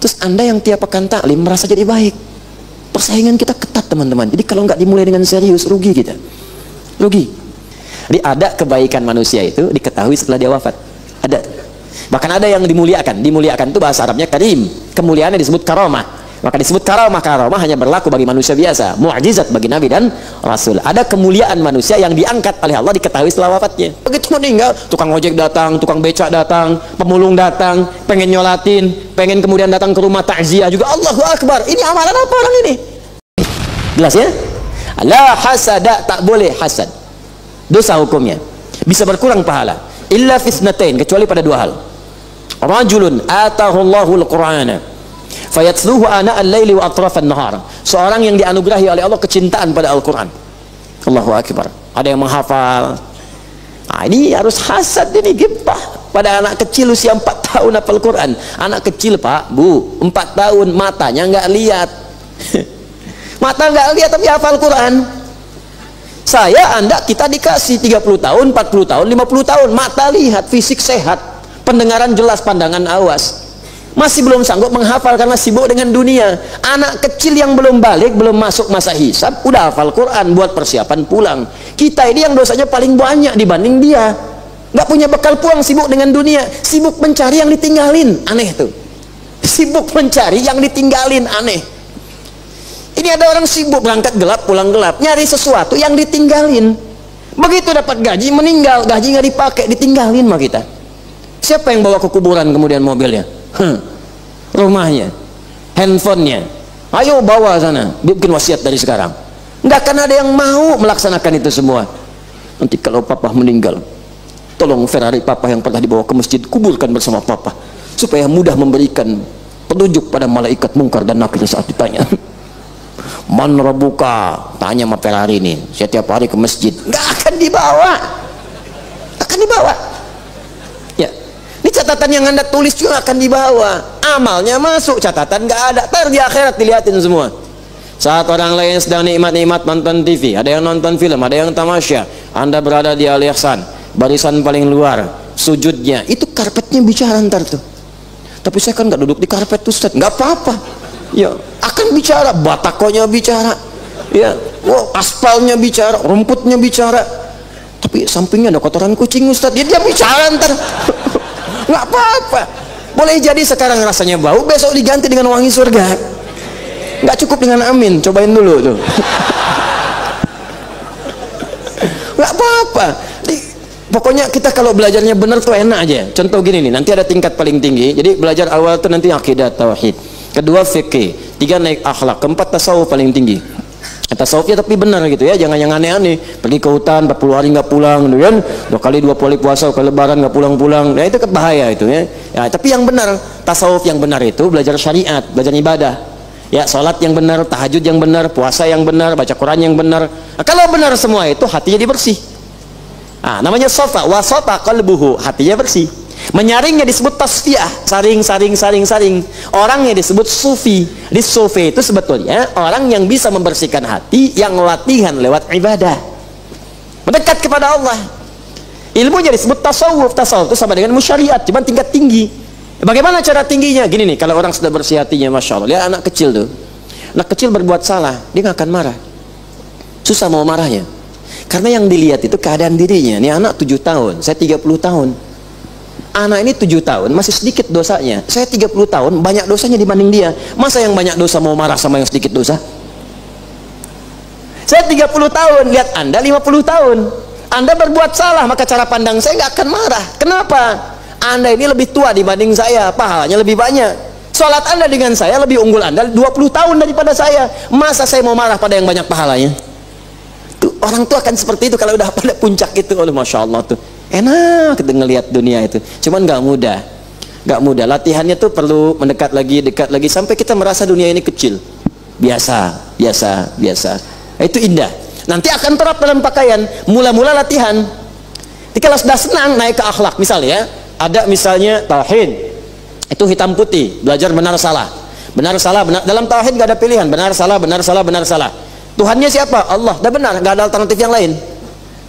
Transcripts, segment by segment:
Terus Anda yang tiap pekan taklim merasa jadi baik. Persaingan kita ketat teman-teman. Jadi kalau nggak dimulai dengan serius, rugi kita. Rugi. Jadi ada kebaikan manusia itu diketahui setelah dia wafat. Ada. Bahkan ada yang dimuliakan. Dimuliakan itu bahasa Arabnya karim. Kemuliaannya disebut karamah. Maka disebut karamah hanya berlaku bagi manusia biasa, mukjizat bagi Nabi dan Rasul. Ada kemuliaan manusia yang diangkat oleh Allah diketahui setelah wafatnya. Begitu meninggal, tukang ojek datang, tukang becak datang, pemulung datang, pengen nyolatin, pengen kemudian datang ke rumah takziah juga. Allahu Akbar. Ini amalan apa orang ini? Jelas ya? La hasada, tak boleh hasad. Dosa hukumnya. Bisa berkurang pahala. Illa fisnatain, kecuali pada dua hal. Rajulun atahullahu al-Qur'ana fayatsluhu ana al-laili wa atrafan nahar. Seorang yang dianugerahi oleh Allah kecintaan pada Al-Quran. Allahu Akbar. Ada yang menghafal. Nah, ini harus hasad ini, gibah pada anak kecil usia 4 tahun hafal Quran. Anak kecil Pak, Bu, 4 tahun, matanya nggak lihat. Mata nggak lihat tapi hafal Quran. Saya, Anda, kita dikasih 30 tahun, 40 tahun, 50 tahun, mata lihat, fisik sehat, pendengaran jelas, pandangan awas. Masih belum sanggup menghafal karena sibuk dengan dunia. Anak kecil yang belum balik, belum masuk masa hisab, udah hafal Quran buat persiapan pulang. Kita ini yang dosanya paling banyak dibanding dia. Nggak punya bekal pulang, sibuk dengan dunia, sibuk mencari yang ditinggalin. Aneh tuh. Sibuk mencari yang ditinggalin, aneh. Ini ada orang sibuk berangkat gelap, pulang gelap, nyari sesuatu yang ditinggalin. Begitu dapat gaji, meninggal, gaji nggak dipakai, ditinggalin mah kita. Siapa yang bawa ke kuburan kemudian mobilnya? Rumahnya, handphonenya, ayo bawa sana, bikin wasiat dari sekarang. Nggak akan ada yang mau melaksanakan itu semua. Nanti kalau papa meninggal, tolong Ferrari papa yang pernah dibawa ke masjid kuburkan bersama papa, supaya mudah memberikan petunjuk pada malaikat mungkar dan nakir saat ditanya. Man rabbuka, tanya sama Ferrari ini, setiap hari ke masjid. Nggak akan dibawa, akan dibawa. Ini catatan yang Anda tulis juga akan dibawa. Amalnya masuk, catatan nggak ada. Ntar di akhirat dilihatin semua. Saat orang lain sedang nikmat-nikmat nonton TV, ada yang nonton film, ada yang tamasya, Anda berada di Al-Ihsan, barisan paling luar, sujudnya, itu karpetnya bicara ntar tuh. Tapi saya kan nggak duduk di karpet tuh, Ustaz. Nggak apa-apa. Ya, akan bicara, batakonya bicara, ya, aspalnya bicara, rumputnya bicara. Tapi sampingnya ada kotoran kucing, Ustaz. Dia bicara ntar. Nggak apa-apa. Boleh jadi sekarang rasanya bau, besok diganti dengan wangi surga. Nggak cukup dengan amin, cobain dulu tuh. Nggak apa-apa. Pokoknya kita kalau belajarnya benar tuh enak aja. Contoh gini nih, nanti ada tingkat paling tinggi. Jadi belajar awal tuh nanti akidah tauhid, kedua fikih, 3 naik akhlak, keempat tasawuf paling tinggi. Tasawufnya tapi benar gitu ya, jangan yang aneh-aneh, pergi ke hutan 40 hari nggak pulang gitu kan, 2 kali 2 kali puasa, ke lebaran nggak pulang-pulang, nah itu bahaya itu ya. Ya, tapi yang benar, tasawuf yang benar itu belajar syariat, belajar ibadah ya, sholat yang benar, tahajud yang benar, puasa yang benar, baca Quran yang benar. Nah, kalau benar semua itu hatinya dibersih. Nah, namanya sofa, wasofa qalbuhu, hatinya bersih. Menyaringnya disebut tasfiyah, saring. Orangnya disebut sufi. Di sufi itu sebetulnya orang yang bisa membersihkan hati, yang latihan lewat ibadah, mendekat kepada Allah. Ilmunya disebut tasawuf. Tasawuf itu sama dengan musyariat, cuma tingkat tinggi. Bagaimana cara tingginya? Gini nih, kalau orang sudah bersih hatinya, masya Allah. Lihat anak kecil tuh, anak kecil berbuat salah, dia nggak akan marah, susah mau marahnya, karena yang dilihat itu keadaan dirinya. Ini anak 7 tahun, saya 30 tahun. Anak ini 7 tahun masih sedikit dosanya, saya 30 tahun banyak dosanya dibanding dia. Masa yang banyak dosa mau marah sama yang sedikit dosa? Saya 30 tahun, lihat Anda 50 tahun. Anda berbuat salah, maka cara pandang saya nggak akan marah. Kenapa? Anda ini lebih tua dibanding saya, pahalanya lebih banyak. Sholat Anda dengan saya lebih unggul, Anda 20 tahun daripada saya. Masa saya mau marah pada yang banyak pahalanya? Tuh, orang tua akan seperti itu kalau udah pada puncak itu. Oh, masya Allah tuh enak kita ngelihat dunia itu, cuman nggak mudah. Latihannya tuh perlu mendekat lagi, dekat lagi, sampai kita merasa dunia ini kecil, biasa. Itu indah. Nanti akan terap dalam pakaian. Mula-mula latihan. Jadi kalau sudah senang naik ke akhlak, misalnya ada misalnya tauhid, itu hitam putih, belajar benar salah. Dalam tauhid nggak ada pilihan, benar salah. Tuhannya siapa? Allah. Dah benar, nggak ada alternatif yang lain.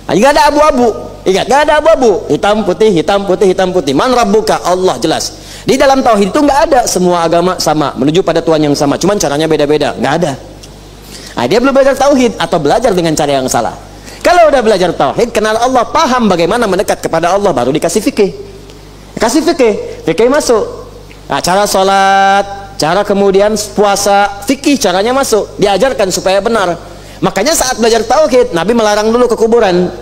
Nggak ada abu-abu. Ingat, gak ada abu-abu, hitam putih. Man rabbuka, Allah, jelas. Di dalam tauhid itu nggak ada semua agama sama, menuju pada Tuhan yang sama, cuman caranya beda-beda, nggak ada. Nah, dia belum belajar tauhid atau belajar dengan cara yang salah. Kalau udah belajar tauhid, kenal Allah, paham bagaimana mendekat kepada Allah, baru dikasih fikih. Kasih fikih masuk. Nah, cara sholat, cara kemudian puasa, fikih caranya masuk, diajarkan supaya benar. Makanya saat belajar tauhid, Nabi melarang dulu ke kuburan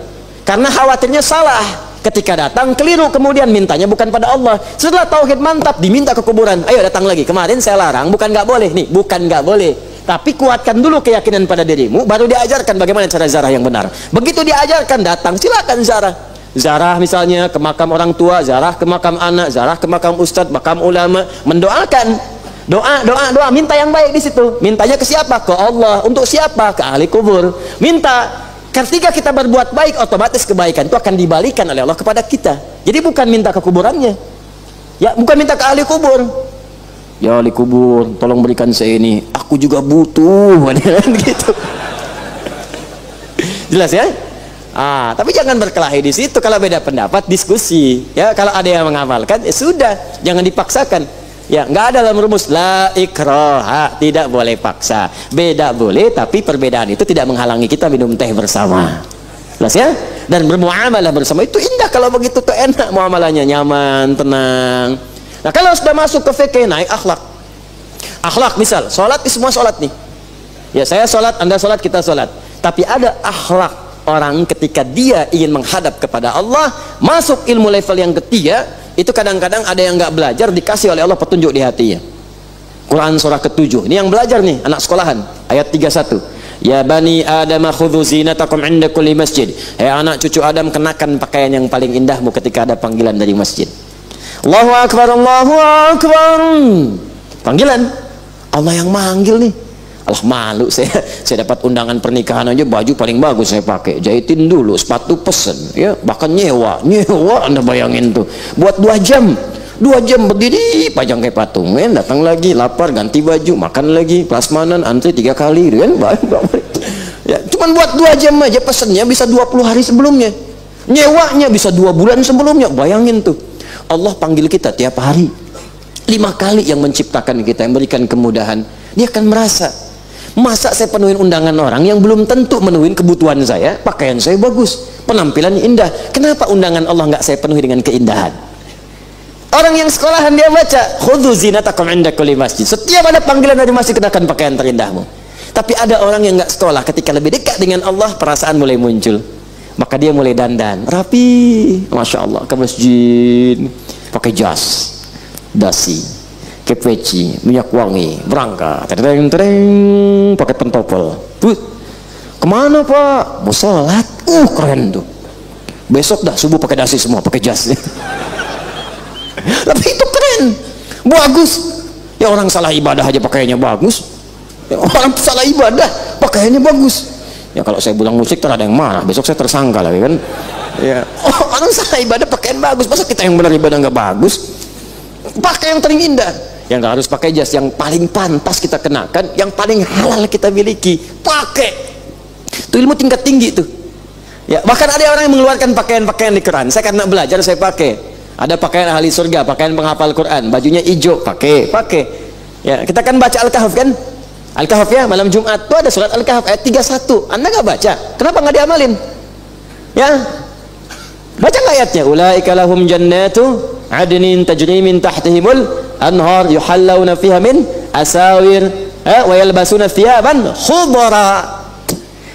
karena khawatirnya salah. Ketika datang keliru, kemudian mintanya bukan pada Allah. Setelah tauhid mantap, diminta ke kuburan. Ayo datang lagi. Kemarin saya larang, bukan nggak boleh nih, bukan nggak boleh. Tapi kuatkan dulu keyakinan pada dirimu, baru diajarkan bagaimana cara ziarah yang benar. Begitu diajarkan, datang, silakan ziarah. Ziarah misalnya ke makam orang tua, ziarah ke makam anak, ziarah ke makam ustadz, makam ulama, mendoakan. Doa, minta yang baik di situ. Mintanya ke siapa? Ke Allah. Untuk siapa? Ke ahli kubur. Minta. Ketika kita berbuat baik, otomatis kebaikan itu akan dibalikan oleh Allah kepada kita. Jadi bukan minta ke kuburannya, ya, bukan minta ke ahli kubur. Ya ahli kubur, tolong berikan saya ini, aku juga butuh, gitu. Jelas ya? Tapi jangan berkelahi di situ. Kalau beda pendapat, diskusi. Ya, kalau ada yang mengamalkan, ya sudah, jangan dipaksakan. Ya, nggak ada dalam rumus la ikraha, tidak boleh paksa. Beda boleh, tapi perbedaan itu tidak menghalangi kita minum teh bersama. Jelas ya? Dan bermuamalah bersama itu indah. Kalau begitu tuh enak muamalahnya, nyaman, tenang. Nah, kalau sudah masuk ke fikih, naik akhlak. Akhlak misal, sholat semua sholat nih. Ya, saya sholat, Anda sholat, kita sholat. Tapi ada akhlak orang ketika dia ingin menghadap kepada Allah, masuk ilmu level yang ketiga. Itu kadang-kadang ada yang nggak belajar, dikasih oleh Allah petunjuk di hatinya. Quran surah ke-7. Ini yang belajar nih, anak sekolahan. Ayat 31. Ya bani Adam khudhu zinatakum inda kulli masjid. Hei anak cucu Adam, kenakan pakaian yang paling indahmu ketika ada panggilan dari masjid. Allahu Akbar, Allahu Akbar. Panggilan. Allah yang manggil nih. Allah, malu saya dapat undangan pernikahan aja, baju paling bagus saya pakai, jahitin dulu, sepatu pesen, ya, bahkan nyewa Anda bayangin tuh, buat 2 jam berdiri pajang kayak patung, kan, datang lagi lapar ganti baju, makan lagi prasmanan, antri 3 kali, kan, ya, cuman buat 2 jam aja, pesennya bisa 20 hari sebelumnya, nyewanya bisa 2 bulan sebelumnya. Bayangin tuh, Allah panggil kita tiap hari 5 kali, yang menciptakan kita, yang berikan kemudahan. Dia akan merasa, masa saya penuhin undangan orang yang belum tentu menuhin kebutuhan saya, pakaian saya bagus, penampilannya indah, kenapa undangan Allah nggak saya penuhi dengan keindahan? Orang yang sekolahan dia baca, khudhu zinatakum inda kulli masjid, setiap ada panggilan dari masjid kenakan pakaian terindahmu. Tapi ada orang yang nggak sekolah, ketika lebih dekat dengan Allah, perasaan mulai muncul, maka dia mulai dandan rapi, masya Allah, ke masjid pakai jas, dasi, kepeci, minyak wangi, berangkat, tereng, pakai pentopel. Kemana pak? Mau sholat. Keren tuh. Besok dah subuh pakai dasi semua, pakai jas. Tapi itu keren, bagus. Ya, orang salah ibadah aja pakaiannya bagus. Ya, orang salah ibadah pakaiannya bagus. Ya, kalau saya bilang musik ada yang marah, besok saya tersangka lagi kan. Ya, orang salah ibadah pakaian bagus, masa kita yang benar ibadah nggak bagus? Pakai yang paling indah. Yang nggak harus pakai jas, yang paling pantas kita kenakan, yang paling halal kita miliki, pakai. Itu ilmu tingkat tinggi tuh. Ya, bahkan ada orang yang mengeluarkan pakaian-pakaian di Quran. Saya karena belajar saya pakai. Ada pakaian ahli surga, pakaian penghafal Quran, bajunya hijau, pakai. Ya, kita kan baca Al-Kahf kan? Al-Kahf ya, malam Jumat tuh ada surat Al-Kahf ayat 31. Anda nggak baca? Kenapa nggak diamalin? Ya, baca nggak ayatnya? Ulaika lahum jannatu adnin tajri min tahtihimul anhar yuhallawna fiha min asawir wa yalbasuna thiyaban khudra.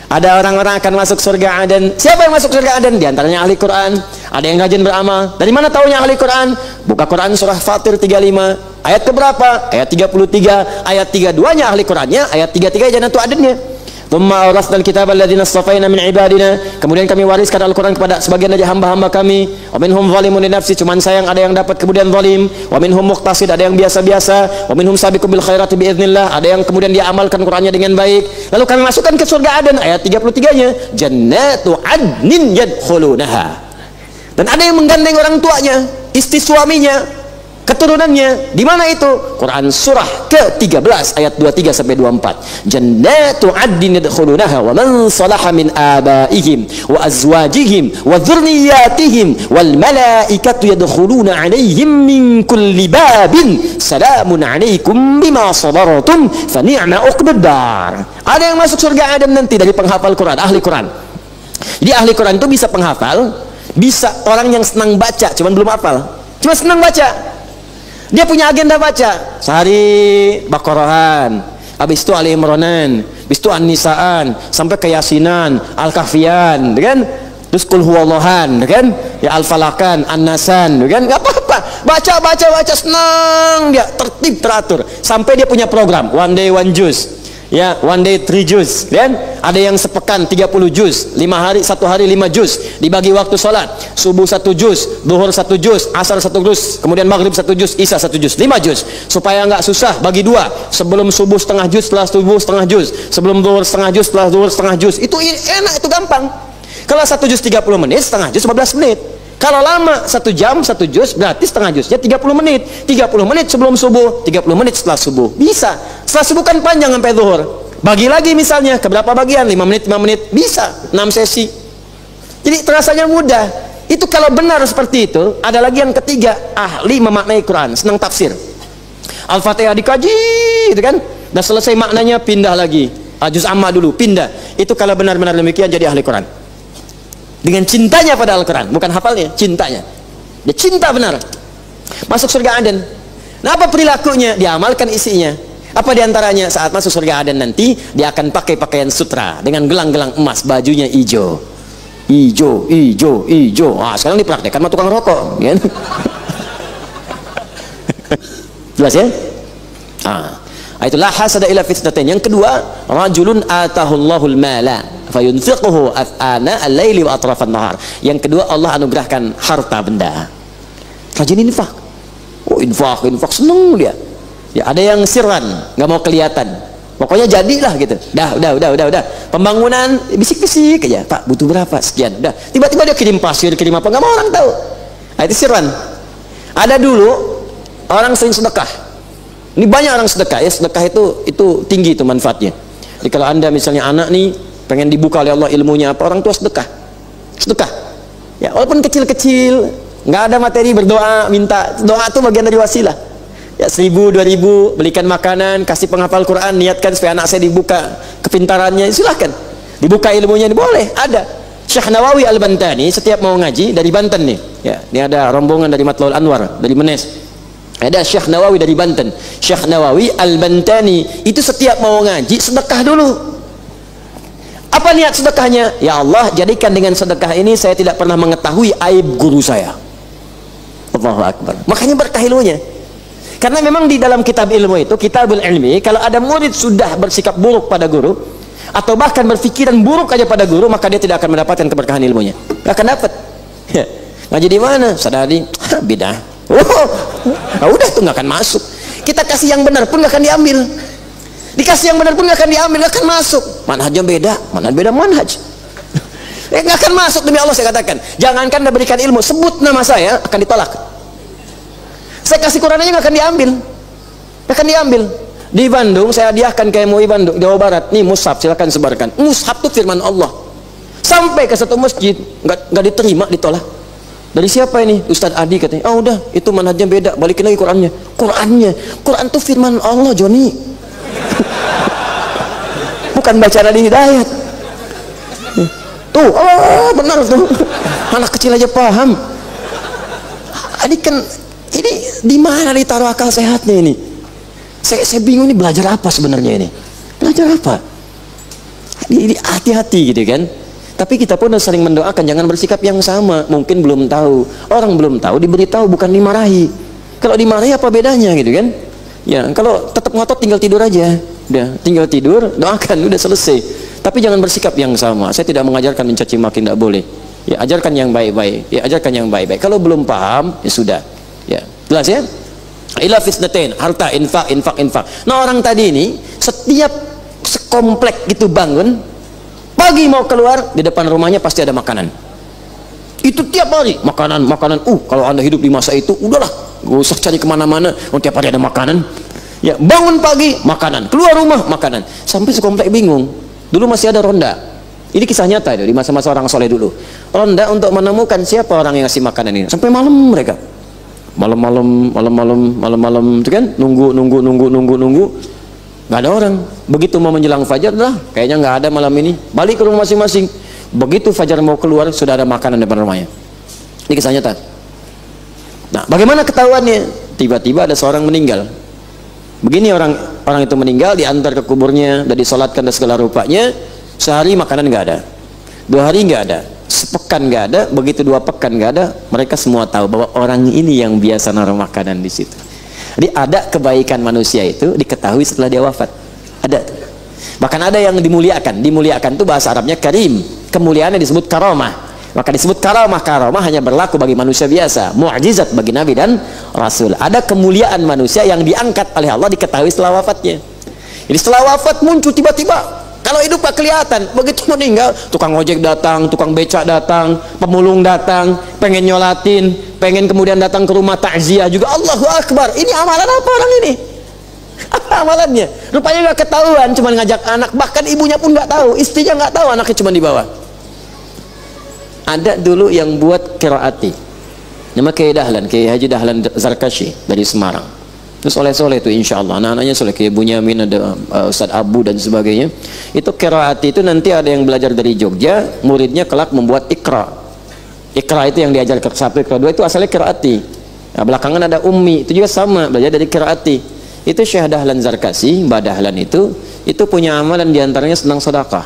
Ada orang-orang akan masuk surga Aden. Siapa yang masuk surga Aden? Di antaranya ahli Quran. Ada yang rajin beramal. Dari mana taunya ahli Quran? Buka Quran surah Fatir 35 ayat keberapa? Ayat 33. Ayat 32-nya ahli Qurannya, ayat 33 jannatu Adennya. Thumma awrasnal kitab alladziina istafaina min ibadina. Kemudian kami wariskan Al-Qur'an kepada sebagian dari hamba-hamba kami. Wa minhum zalimun li nafsi, cuman sayang ada yang dapat kemudian zalim. Wa minhum muqtasid, ada yang biasa-biasa. Wa minhum sabiqun bil khairati biidznillah, ada yang kemudian dia amalkan Qur'annya dengan baik. Lalu kami masukkan ke surga Aden, ayat 33-nya, jannatu adnin yadkhulunaha. Dan ada yang menggandeng orang tuanya, istri suaminya. Keturunannya di mana itu? Quran surah ke-13 ayat 23 sampai 24. Jannatu 'adnin yadkhulunaha wa man salaha min abaihim wa azwajihim wa dzurriyyatihim wal malaikatu yadkhuluna 'alaihim min kulli babin salamun 'alaikum bima sabartum fa ni'ma 'uqbad dar. Ada yang masuk surga Adam nanti dari penghafal Quran, ahli Quran. Jadi ahli Quran itu bisa penghafal, bisa orang yang senang baca, cuman belum hafal. Cuma senang baca. Dia punya agenda baca sehari Baqarahan, habis itu Ali Imranan, habis itu An-Nisaan, sampai ke Yasinan, Al-Kahfian, kan? Terus Qul Huwallahan, kan? Ya Al-Falakan, An-Nasan, kan? Gak apa-apa, baca senang dia, tertib teratur, sampai dia punya program one day one juz. Ya, one day 3 juz, kan? Ada yang sepekan 30 juz, 5 hari, 1 hari 5 juz, dibagi waktu sholat, subuh 1 juz, duhur 1 juz, asar 1 juz, kemudian maghrib 1 juz, isya 1 juz, 5 juz. Supaya nggak susah, bagi 2, sebelum subuh setengah juz, setelah subuh setengah juz, sebelum duhur setengah juz, setelah duhur setengah juz. Itu enak, itu gampang. Kalau 1 juz 30 menit, setengah juz 15 menit. Kalau lama 1 jam 1 juz, berarti setengah juznya 30 menit. 30 menit sebelum subuh, 30 menit setelah subuh. Bisa. Setelah subuh kan panjang sampai zuhur. Bagi lagi misalnya ke berapa bagian? 5 menit, 5 menit. Bisa. 6 sesi. Jadi terasanya mudah. Itu kalau benar seperti itu. Ada lagi yang ketiga, ahli memaknai Quran, senang tafsir. Al-Fatihah dikaji, gitu kan? Dan selesai maknanya pindah lagi. Juz amma dulu, pindah. Itu kalau benar-benar demikian jadi ahli Quran. Dengan cintanya pada Al-Quran, bukan hafalnya, cintanya. Dia cinta benar. Masuk surga Aden. Nah, apa perilakunya? Diamalkan isinya. Apa diantaranya? Saat masuk surga Aden nanti, dia akan pakai pakaian sutra dengan gelang-gelang emas, bajunya hijau. Hijau. Sekarang dipraktekkan sama tukang rokok. Ya? Jelas ya? Itulah hasada ila fitnatain. Yang kedua, rajulun atahullahul mala fayunfiquhu ana al-laili wa atrafan nahar. Yang kedua, Allah anugerahkan harta benda. Rajin infak. Oh, infak seneng dia. Ya, ada yang sirran, nggak mau kelihatan. Pokoknya jadilah gitu. Udah. Pembangunan bisik-bisik aja. Pak, butuh berapa? Sekian. Udah. Tiba-tiba dia kirim pasir, kirim apa, nggak mau orang tahu. Nah, itu sirran. Ada dulu orang sering sedekah. Ini banyak orang sedekah ya, sedekah itu tinggi itu manfaatnya. Jadi kalau Anda misalnya anak nih pengen dibuka oleh Allah ilmunya apa, orang tua sedekah. Ya, walaupun kecil-kecil, nggak ada materi berdoa, minta doa itu bagian dari wasilah. Ya 1000, 2000, belikan makanan, kasih penghafal Quran, niatkan supaya anak saya dibuka kepintarannya, silahkan. Dibuka ilmunya boleh, ada. Syekh Nawawi Al-Bantani setiap mau ngaji dari Banten nih. Ya, ini ada rombongan dari Matlaul Anwar dari Menes. Ada Syekh Nawawi dari Banten. Syekh Nawawi Al-Bantani itu setiap mau ngaji sedekah dulu. Apa niat sedekahnya? Ya Allah, jadikan dengan sedekah ini saya tidak pernah mengetahui aib guru saya. Allahu Akbar. Makanya berkah ilmunya. Karena memang di dalam kitab ilmu itu, kitabul ilmi, kalau ada murid sudah bersikap buruk pada guru atau bahkan berpikiran buruk aja pada guru, maka dia tidak akan mendapatkan keberkahan ilmunya. Gak akan dapat. Ya. Ngaji di mana? Sadari, bidah. Nah udah tuh nggak akan masuk. Kita kasih yang benar pun nggak akan diambil. Dikasih yang benar pun nggak akan diambil, nggak akan masuk. Manhajnya beda manhaj. Nggak akan masuk demi Allah saya katakan. Jangankan Anda berikan ilmu, sebut nama saya akan ditolak. Saya kasih Quran aja nggak akan diambil. Di Bandung saya hadiahkan ke MUI Bandung, Jawa Barat. Nih mushaf, silakan sebarkan. Mushaf itu firman Allah. Sampai ke satu masjid nggak diterima, ditolak. Dari siapa ini? Ustadz Adi katanya. Oh udah, itu manhajnya beda, balikin lagi Quran itu firman Allah, Joni. Bukan bacaan di Hidayat. Tuh, oh benar tuh. Anak kecil aja paham. Ini di mana ditaruh akal sehatnya ini? Saya bingung ini, belajar apa sebenarnya ini? Belajar apa? Ini hati-hati gitu kan. Tapi kita pun sering mendoakan jangan bersikap yang sama. Mungkin belum tahu. Orang belum tahu diberitahu, bukan dimarahi. Kalau dimarahi apa bedanya gitu kan? Ya, kalau tetap ngotot tinggal tidur aja. Udah, tinggal tidur, doakan, udah selesai. Tapi jangan bersikap yang sama. Saya tidak mengajarkan mencaci maki, tidak boleh. Ya, ajarkan yang baik-baik. Kalau belum paham, ya sudah. Ya, jelas ya? Ila fitnatain, harta, infak. Nah, orang tadi ini setiap sekomplek gitu bangun, pagi mau keluar, di depan rumahnya pasti ada makanan. Itu tiap hari makanan. Kalau Anda hidup di masa itu, udahlah, Gak usah cari kemana-mana, tiap hari ada makanan. Ya, bangun pagi makanan, keluar rumah makanan, sampai sekomplek bingung. Dulu masih ada ronda. Ini kisah nyata itu di masa-masa orang soleh dulu. Ronda untuk menemukan siapa orang yang ngasih makanan ini. Sampai malam mereka. Malam-malam itu kan nunggu. Nggak ada orang. Begitu mau menjelang fajar lah, kayaknya nggak ada malam ini. Balik ke rumah masing-masing. Begitu fajar mau keluar, sudah ada makanan depan rumahnya. Ini kisah nyata. Nah, bagaimana ketahuannya? Tiba-tiba ada seorang meninggal. Begini orang itu meninggal, diantar ke kuburnya, dan disolatkan dan segala rupanya. Sehari makanan nggak ada, 2 hari nggak ada, sepekan nggak ada. Begitu 2 pekan nggak ada, mereka semua tahu bahwa orang ini yang biasa naruh makanan di situ. Jadi ada kebaikan manusia itu diketahui setelah dia wafat. Ada. Bahkan ada yang dimuliakan. Dimuliakan itu bahasa Arabnya karim. Kemuliaannya disebut karamah. Maka disebut karamah. Karamah hanya berlaku bagi manusia biasa. Mu'jizat bagi Nabi dan Rasul. Ada kemuliaan manusia yang diangkat oleh Allah diketahui setelah wafatnya. Jadi setelah wafat muncul tiba-tiba. Kalau hidup gak kelihatan, begitu meninggal, tukang ojek datang, tukang becak datang, pemulung datang, pengen nyolatin, pengen kemudian datang ke rumah takziah juga. Allahu Akbar. Ini amalan apa orang ini? Apa amalannya? Rupanya gak ketahuan, cuma ngajak anak, bahkan ibunya pun gak tahu, istrinya gak tahu, anaknya cuma dibawa. Ada dulu yang buat qiraati, nama Kiai Dahlan, Kiai Haji Dahlan Zarkashi dari Semarang. Terus soleh-soleh itu insya Allah, anak-anaknya soleh, kayak Bunyamin, ada Ustadz Abu dan sebagainya. Itu qiraati itu nanti ada yang belajar dari Jogja, muridnya kelak membuat ikra. Ikra itu yang diajar ke 1, ikra 2 itu asalnya qiraati. Nah, belakangan ada ummi, itu juga sama, belajar dari qiraati. Itu Syekh Dahlan Zarkasi, Mbak Dahlan itu punya amalan diantaranya senang sedekah.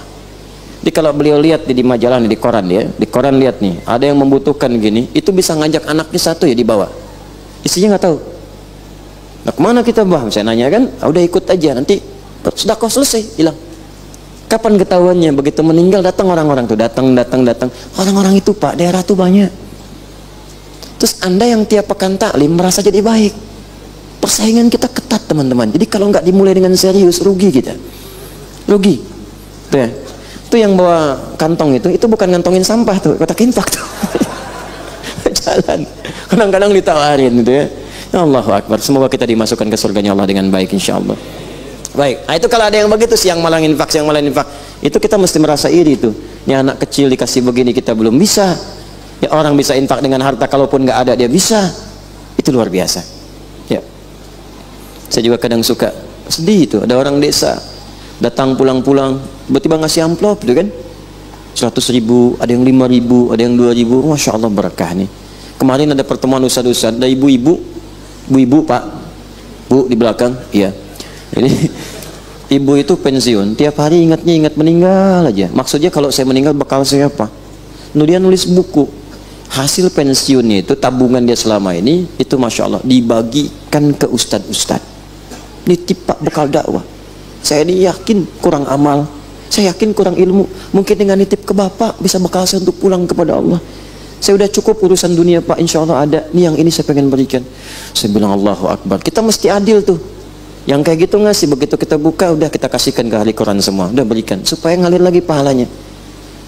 Jadi kalau beliau lihat di majalah nih, di koran lihat nih, ada yang membutuhkan gini, itu bisa ngajak anaknya 1 ya dibawa. Istrinya nggak tahu. Nah, kemana kita bah? Saya nanya kan, udah ikut aja, nanti sedekah selesai, hilang. Kapan ketahuannya? Begitu meninggal datang orang-orang tuh, datang. Orang-orang itu Pak, daerah tuh banyak. Terus Anda yang tiap pekan taklim merasa jadi baik. Persaingan kita ketat teman-teman. Jadi kalau nggak dimulai dengan serius, rugi kita. Rugi. Tuh ya. Itu yang bawa kantong itu bukan ngantongin sampah tuh, kotak infak tuh. Jalan. Kadang-kadang ditawarin gitu ya. Ya Allahu Akbar, semoga kita dimasukkan ke surganya Allah dengan baik insyaallah. Baik, nah itu kalau ada yang begitu siang malam infak, itu kita mesti merasa iri tuh. Ini anak kecil dikasih begini kita belum bisa. Ya orang bisa infak dengan harta, kalaupun nggak ada dia bisa. Itu luar biasa. Ya. Saya juga kadang suka sedih itu, ada orang desa datang pulang-pulang, tiba-tiba ngasih amplop gitu kan. 100.000, ada yang 5.000, ada yang 2.000. Masya Allah berkah nih. Kemarin ada pertemuan ustaz-ustaz, ada ibu-ibu Pak, Bu di belakang, iya. Jadi ibu itu pensiun, tiap hari ingat meninggal aja. Maksudnya kalau saya meninggal bakal siapa? Dia nulis buku. Hasil pensiunnya itu, tabungan dia selama ini, itu Masya Allah dibagikan ke ustad-ustad. Nitip Pak bekal dakwah. Saya ini yakin kurang amal, saya yakin kurang ilmu. Mungkin dengan nitip ke Bapak bisa bekal saya untuk pulang kepada Allah. Saya udah cukup urusan dunia Pak, insya Allah ada. Nih yang ini saya pengen berikan. Saya bilang Allahu Akbar. Kita mesti adil tuh. Yang kayak gitu ngasih, begitu kita buka udah kita kasihkan ke ahli Quran semua. Udah berikan supaya ngalir lagi pahalanya.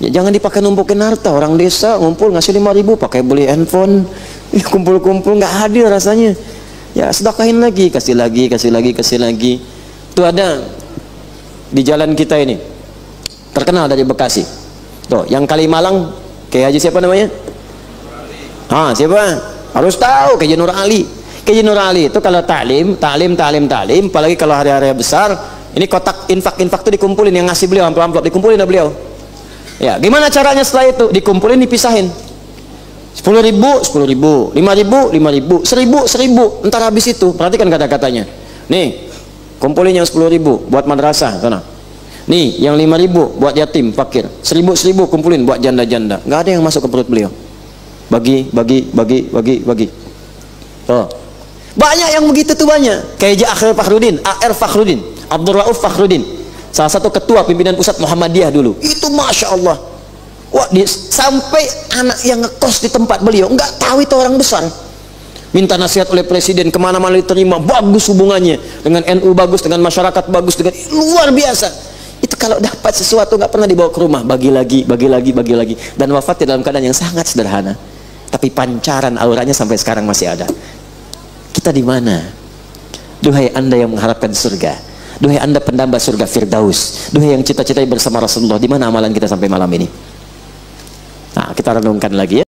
Ya jangan dipakai numpukin harta. Orang desa ngumpul ngasih 5.000 pakai beli handphone, kumpul-kumpul nggak adil rasanya. Ya sedekahin lagi, kasih lagi. Tuh ada di jalan kita ini terkenal dari Bekasi. Tuh yang Kalimalang, kayak Haji siapa namanya? Siapa? Harus tahu, Kiai Nur Ali. Kiai Nur Ali itu kalau taklim, apalagi kalau hari-hari besar, ini kotak infak itu dikumpulin, yang ngasih beliau amplop dikumpulin oleh beliau. Ya, gimana caranya setelah itu? Dikumpulin, dipisahin. 10.000, 5.000, 5.000, 1.000. Entar habis itu, perhatikan kata-katanya. Nih, kumpulin yang 10.000 buat madrasah sana. Nih, yang 5.000 buat yatim, fakir. 1.000 kumpulin buat janda-janda. Nggak ada yang masuk ke perut beliau. Bagi. Oh. Banyak yang begitu tuh banyak. Kayak AR Fakhrudin, Abdul Rauf Fakhrudin, salah satu ketua pimpinan pusat Muhammadiyah dulu. Itu Masya Allah. Wah, sampai anak yang ngekos di tempat beliau nggak tahu itu orang besar. Minta nasihat oleh presiden, kemana-mana diterima, bagus hubungannya dengan NU, bagus dengan masyarakat, bagus dengan luar biasa. Itu kalau dapat sesuatu nggak pernah dibawa ke rumah, bagi lagi, dan wafatnya dalam keadaan yang sangat sederhana. Tapi pancaran auranya sampai sekarang masih ada. Kita di mana? Duhai Anda yang mengharapkan surga, duhai Anda pendamba surga Firdaus, duhai yang cita-citai bersama Rasulullah, di mana amalan kita sampai malam ini? Nah, kita renungkan lagi ya.